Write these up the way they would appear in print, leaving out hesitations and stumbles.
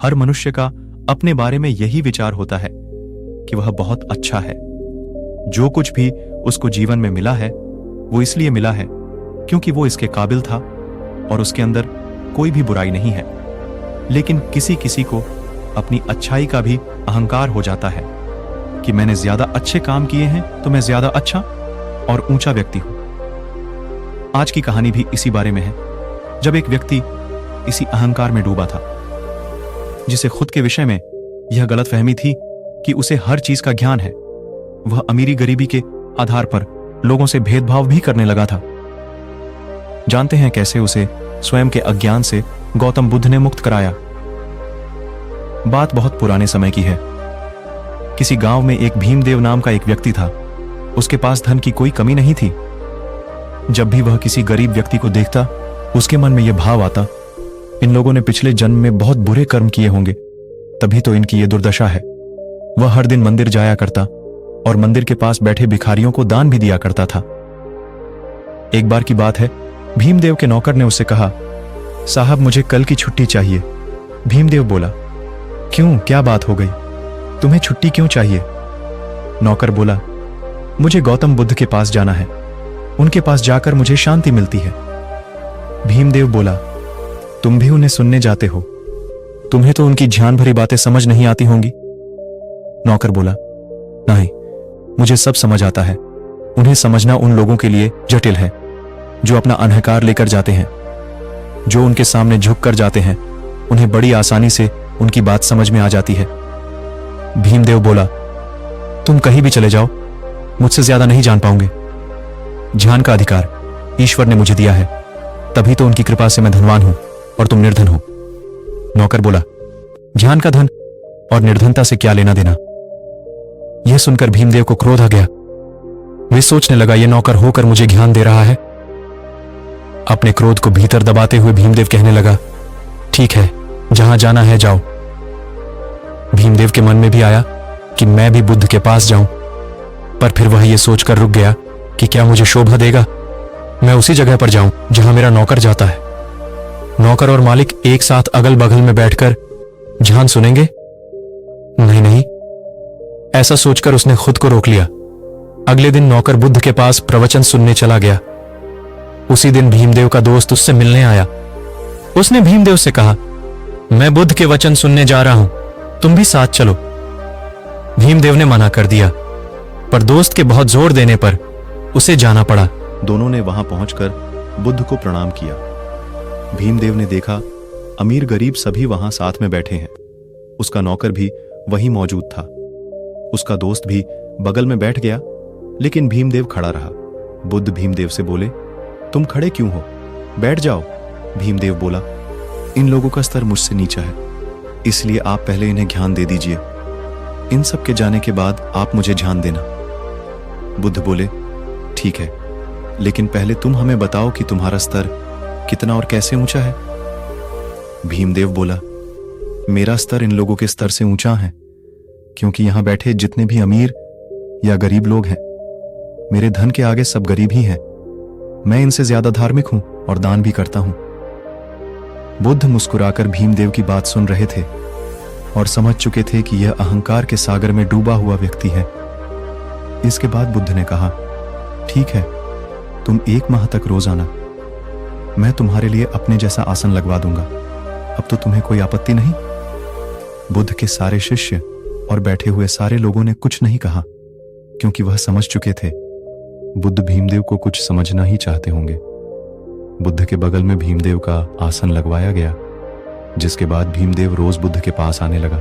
हर मनुष्य का अपने बारे में यही विचार होता है कि वह बहुत अच्छा है। जो कुछ भी उसको जीवन में मिला है वो इसलिए मिला है क्योंकि वो इसके काबिल था और उसके अंदर कोई भी बुराई नहीं है। लेकिन किसी किसी को अपनी अच्छाई का भी अहंकार हो जाता है कि मैंने ज्यादा अच्छे काम किए हैं तो मैं ज्यादा अच्छा और ऊंचा व्यक्ति हूं। आज की कहानी भी इसी बारे में है, जब एक व्यक्ति इसी अहंकार में डूबा था, जिसे खुद के विषय में यह गलतफहमी थी कि उसे हर चीज का ज्ञान है। वह अमीरी गरीबी के आधार पर लोगों से भेदभाव भी करने लगा था। जानते हैं कैसे उसे स्वयं के अज्ञान से गौतम बुद्ध ने मुक्त कराया। बात बहुत पुराने समय की है। किसी गांव में एक भीमदेव नाम का एक व्यक्ति था। उसके पास धन की कोई कमी नहीं थी। जब भी वह किसी गरीब व्यक्ति को देखता, उसके मन में यह भाव आता, इन लोगों ने पिछले जन्म में बहुत बुरे कर्म किए होंगे, तभी तो इनकी ये दुर्दशा है। वह हर दिन मंदिर जाया करता और मंदिर के पास बैठे भिखारियों को दान भी दिया करता था। एक बार की बात है, भीमदेव के नौकर ने उससे कहा, साहब मुझे कल की छुट्टी चाहिए। भीमदेव बोला, क्यों, क्या बात हो गई, तुम्हें छुट्टी क्यों चाहिए? नौकर बोला, मुझे गौतम बुद्ध के पास जाना है, उनके पास जाकर मुझे शांति मिलती है। भीमदेव बोला, तुम भी उन्हें सुनने जाते हो, तुम्हें तो उनकी ध्यान भरी बातें समझ नहीं आती होंगी। नौकर बोला, नहीं, मुझे सब समझ आता है। उन्हें समझना उन लोगों के लिए जटिल है जो अपना अहंकार लेकर जाते हैं। जो उनके सामने झुक कर जाते हैं, उन्हें बड़ी आसानी से उनकी बात समझ में आ जाती है। भीमदेव बोला, तुम कहीं भी चले जाओ, मुझसे ज्यादा नहीं जान पाओगे। ध्यान का अधिकार ईश्वर ने मुझे दिया है, तभी तो उनकी कृपा से मैं धनवान हूं और तुम निर्धन हो। नौकर बोला, ध्यान का धन और निर्धनता से क्या लेना देना? यह सुनकर भीमदेव को क्रोध आ गया। वे सोचने लगा, यह नौकर होकर मुझे ज्ञान दे रहा है। अपने क्रोध को भीतर दबाते हुए भीमदेव कहने लगा, ठीक है, जहां जाना है जाओ। भीमदेव के मन में भी आया कि मैं भी बुद्ध के पास जाऊं, पर फिर वह यह सोचकर रुक गया कि क्या मुझे शोभा देगा मैं उसी जगह पर जाऊं जहां मेरा नौकर जाता है। नौकर और मालिक एक साथ अगल बगल में बैठकर ध्यान सुनेंगे? नहीं नहीं, ऐसा सोचकर उसने खुद को रोक लिया। अगले दिन नौकर बुद्ध के पास प्रवचन सुनने चला गया। उसी दिन भीमदेव का दोस्त उससे मिलने आया। उसने भीमदेव से कहा, मैं बुद्ध के वचन सुनने जा रहा हूं, तुम भी साथ चलो। भीमदेव ने मना कर दिया, पर दोस्त के बहुत जोर देने पर उसे जाना पड़ा। दोनों ने वहां पहुंचकर बुद्ध को प्रणाम किया। भीमदेव ने देखा अमीर गरीब सभी वहां साथ में बैठे हैं। उसका नौकर भी वहीं मौजूद था। उसका दोस्त भी बगल में बैठ गया, लेकिन भीमदेव खड़ा रहा। बुद्ध भीमदेव से बोले, तुम खड़े क्यों हो, बैठ जाओ। भीमदेव बोला, इन लोगों का स्तर मुझसे नीचा है, इसलिए आप पहले इन्हें ज्ञान दे दीजिए। इन सब के जाने के बाद आप मुझे ज्ञान देना। बुद्ध बोले, ठीक है, लेकिन पहले तुम हमें बताओ कि तुम्हारा स्तर कितना और कैसे ऊंचा है। भीमदेव बोला, मेरा स्तर इन लोगों के स्तर से ऊंचा है, क्योंकि यहां बैठे जितने भी अमीर या गरीब लोग हैं, मेरे धन के आगे सब गरीब ही हैं। मैं इनसे ज्यादा धार्मिक हूं और दान भी करता हूं। बुद्ध मुस्कुराकर भीमदेव की बात सुन रहे थे और समझ चुके थे कि यह अहंकार के सागर में डूबा हुआ व्यक्ति है। इसके बाद बुद्ध ने कहा, ठीक है, तुम 1 माह तक रोज आना, मैं तुम्हारे लिए अपने जैसा आसन लगवा दूंगा। अब तो तुम्हें कोई आपत्ति नहीं? बुद्ध के सारे शिष्य और बैठे हुए सारे लोगों ने कुछ नहीं कहा, क्योंकि वह समझ चुके थे बुद्ध भीमदेव को कुछ समझना ही चाहते होंगे। बुद्ध के बगल में भीमदेव का आसन लगवाया गया, जिसके बाद भीमदेव रोज बुद्ध के पास आने लगा।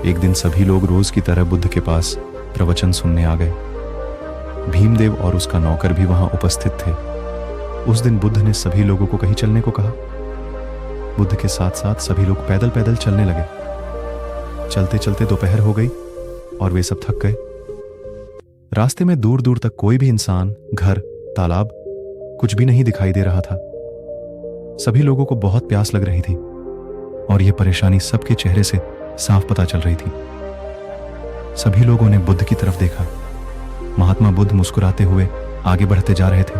एक दिन सभी लोग रोज की तरह बुद्ध के पास प्रवचन सुनने आ गए। भीमदेव और उसका नौकर भी वहां उपस्थित थे। उस दिन बुद्ध ने सभी लोगों को कहीं चलने को कहा। बुद्ध के साथ साथ सभी लोग पैदल पैदल चलने लगे। चलते चलते दोपहर हो गई और वे सब थक गए। रास्ते में दूर दूर तक कोई भी इंसान, घर, तालाब कुछ भी नहीं दिखाई दे रहा था। सभी लोगों को बहुत प्यास लग रही थी और यह परेशानी सबके चेहरे से साफ पता चल रही थी। सभी लोगों ने बुद्ध की तरफ देखा। महात्मा बुद्ध मुस्कुराते हुए आगे बढ़ते जा रहे थे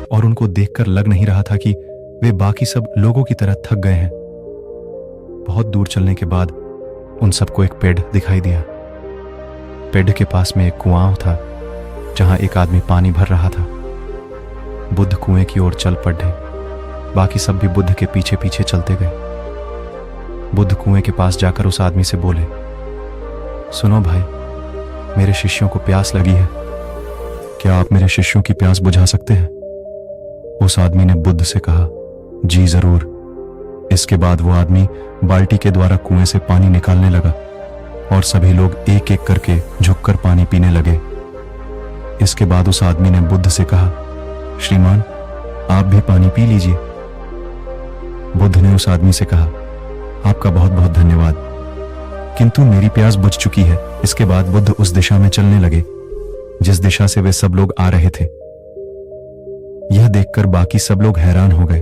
और उनको देखकर लग नहीं रहा था कि वे बाकी सब लोगों की तरह थक गए हैं। बहुत दूर चलने के बाद उन सबको एक पेड़ दिखाई दिया। पेड़ के पास में एक कुआं था जहां एक आदमी पानी भर रहा था। बुद्ध कुएं की ओर चल पड़े। बाकी सब भी बुद्ध के पीछे पीछे चलते गए। बुद्ध कुएं के पास जाकर उस आदमी से बोले, सुनो भाई, मेरे शिष्यों को प्यास लगी है, क्या आप मेरे शिष्यों की प्यास बुझा सकते हैं? उस आदमी ने बुद्ध से कहा, जी जरूर। इसके बाद वो आदमी बाल्टी के द्वारा कुएं से पानी निकालने लगा और सभी लोग एक एक करके झुककर पानी पीने लगे। इसके बाद उस आदमी ने बुद्ध से कहा, श्रीमान, आप भी पानी पी लीजिए। बुद्ध ने उस आदमी से कहा, आपका बहुत बहुत धन्यवाद, किंतु मेरी प्यास बुझ चुकी है। इसके बाद बुद्ध उस दिशा में चलने लगे जिस दिशा से वे सब लोग आ रहे थे। यह देखकर बाकी सब लोग हैरान हो गए।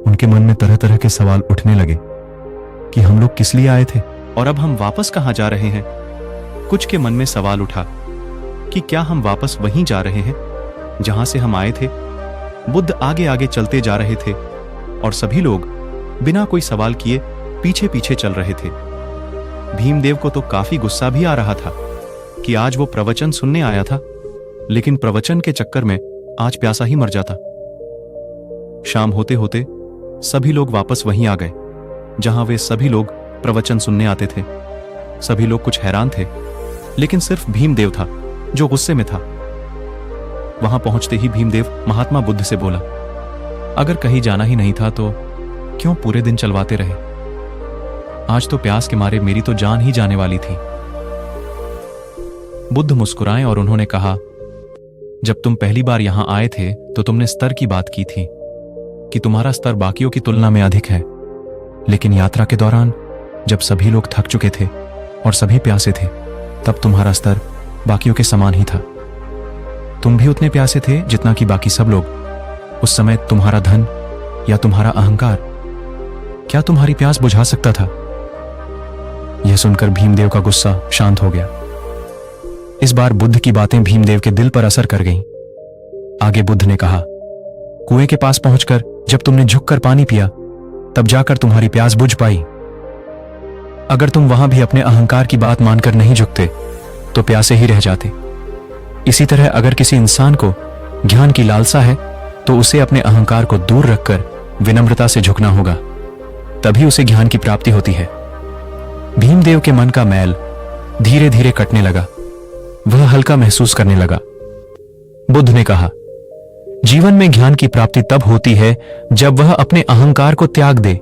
उनके मन में तरह तरह के सवाल उठने लगे कि हम लोग किस लिए आए थे और अब हम वापस कहां जा रहे हैं। कुछ के मन में सवाल उठा कि क्या हम वापस वहीं जा रहे हैं जहां से हम आए थे। बुद्ध आगे आगे चलते जा रहे थे और सभी लोग बिना कोई सवाल किए पीछे पीछे चल रहे थे। भीमदेव को तो काफी गुस्सा भी आ रहा था कि आज वो प्रवचन सुनने आया था, लेकिन प्रवचन के चक्कर में आज प्यासा ही मर जाता। शाम होते होते सभी लोग वापस वहीं आ गए जहां वे सभी लोग प्रवचन सुनने आते थे। सभी लोग कुछ हैरान थे, लेकिन सिर्फ भीमदेव था जो गुस्से में था। वहां पहुंचते ही भीमदेव महात्मा बुद्ध से बोला, अगर कहीं जाना ही नहीं था तो क्यों पूरे दिन चलवाते रहे? आज तो प्यास के मारे मेरी तो जान ही जाने वाली थी। बुद्ध मुस्कुराए और उन्होंने कहा, जब तुम पहली बार यहां आए थे तो तुमने स्तर की बात की थी कि तुम्हारा स्तर बाकियों की तुलना में अधिक है, लेकिन यात्रा के दौरान जब सभी लोग थक चुके थे और सभी प्यासे थे, तब तुम्हारा स्तर बाकियों के समान ही था। तुम भी उतने प्यासे थे जितना कि बाकी सब लोग। उस समय तुम्हारा धन या तुम्हारा अहंकार क्या तुम्हारी प्यास बुझा सकता था? यह सुनकर भीमदेव का गुस्सा शांत हो गया। इस बार बुद्ध की बातें भीमदेव के दिल पर असर कर गईं। आगे बुद्ध ने कहा, कुएं के पास पहुंचकर जब तुमने झुककर पानी पिया, तब जाकर तुम्हारी प्यास बुझ पाई। अगर तुम वहां भी अपने अहंकार की बात मानकर नहीं झुकते तो प्यासे ही रह जाते। इसी तरह अगर किसी इंसान को ज्ञान की लालसा है तो उसे अपने अहंकार को दूर रखकर विनम्रता से झुकना होगा, तभी उसे ज्ञान की प्राप्ति होती है। भीमदेव के मन का मैल धीरे धीरे कटने लगा। वह हल्का महसूस करने लगा। बुद्ध ने कहा, जीवन में ज्ञान की प्राप्ति तब होती है जब वह अपने अहंकार को त्याग दे।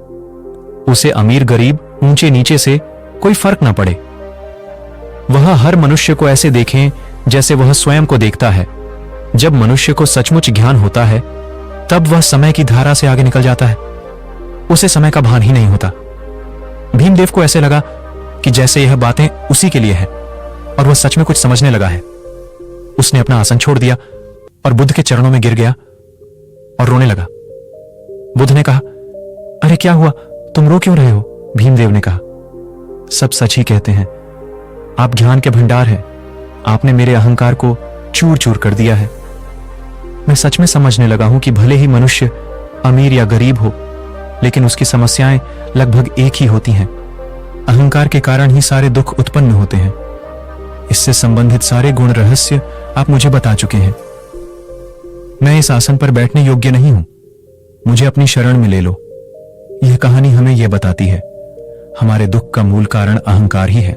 उसे अमीर गरीब ऊंचे नीचे से कोई फर्क ना पड़े। वह हर मनुष्य को ऐसे देखें जैसे वह स्वयं को देखता है। जब मनुष्य को सचमुच ज्ञान होता है तब वह समय की धारा से आगे निकल जाता है। उसे समय का भान ही नहीं होता। भीमदेव को ऐसे लगा कि जैसे यह बातें उसी के लिए है और वह सच में कुछ समझने लगा है। उसने अपना आसन छोड़ दिया और बुद्ध के चरणों में गिर गया और रोने लगा। बुद्ध ने कहा, अरे क्या हुआ, तुम रो क्यों रहे हो? भीमदेव ने कहा, सब सच ही कहते हैं। आप ज्ञान के भंडार हैं। आपने मेरे अहंकार को चूर चूर कर दिया है। मैं सच में समझने लगा हूं कि भले ही मनुष्य अमीर या गरीब हो, लेकिन उसकी समस्याएं लगभग एक ही होती हैं। अहंकार के कारण ही सारे दुख उत्पन्न होते हैं। इससे संबंधित सारे गुण रहस्य आप मुझे बता चुके हैं। मैं इस आसन पर बैठने योग्य नहीं हूं। मुझे अपनी शरण में ले लो। यह कहानी हमें यह बताती है, हमारे दुख का मूल कारण अहंकार ही है।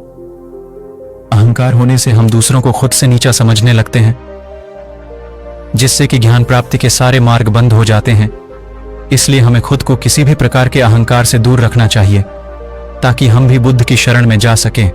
अहंकार होने से हम दूसरों को खुद से नीचा समझने लगते हैं, जिससे कि ज्ञान प्राप्ति के सारे मार्ग बंद हो जाते हैं। इसलिए हमें खुद को किसी भी प्रकार के अहंकार से दूर रखना चाहिए ताकि हम भी बुद्ध की शरण में जा सकें।